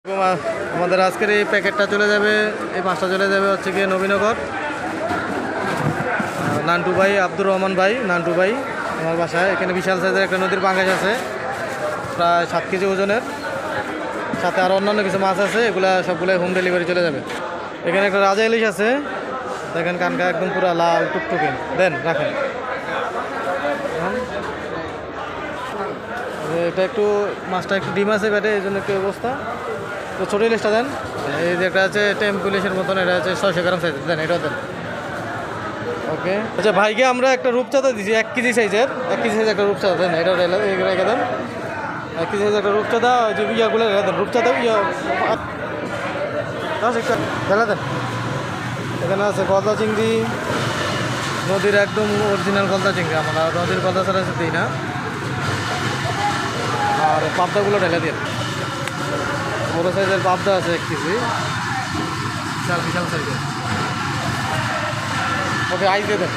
আমাদের আজকের এই প্যাকেটটা চলে যাবে, এই মাছটা চলে যাবে হচ্ছে গিয়ে নবীনগর। নান্টু ভাই, আব্দুর রহমান ভাই, নান্টু ভাই আমার বাসায়। এখানে বিশাল সাইজের একটা নদীর পাঙ্গাস আছে, প্রায় 7 কেজি ওজনের। সাথে আরও অন্যান্য কিছু মাছ আছে, এগুলা সবগুলোই হোম ডেলিভারি চলে যাবে। এখানে একটা রাজা ইলিশ আছে, দেখেন কানকা একদম পুরো লাল টুকটুকে। দেন রাখেন, এটা একটু মাছটা একটু ডিম আছে ব্যাটে, এই জন্য একটু অবস্থা। তো ছোটো ইলিশটা দেন। এই যে একটা আছে টেম্পু ইলিশের মতন, এটা হচ্ছে 600 গ্রাম সাইজের, দেন এটাও দেন। ওকে, আচ্ছা ভাইকে আমরা একটা রূপচাঁদা দিচ্ছি 1 কেজি সাইজের, 1 কেজি সাইজের একটা রূপচাঁদা দেন, এটাও রেখে দেন। 1 কেজি সাইজের একটা রূপচাঁদা, যে ইয়াগুলো রেখে দেন, রূপচাঁদা একটা ফেলে দেন। এখানে আছে গলদা চিংড়ি, নদীর একদম অরিজিনাল গলদা চিংড়ি, আমরা নদীর গলদা ছাড়া দিই না। আর পাবদাগুলো ঢেলে দিন, বড় সাইজের পাবদা আছে 1 কেজি, বিশাল বিশাল সাইজের। ওকে, আইস দিয়ে দেন।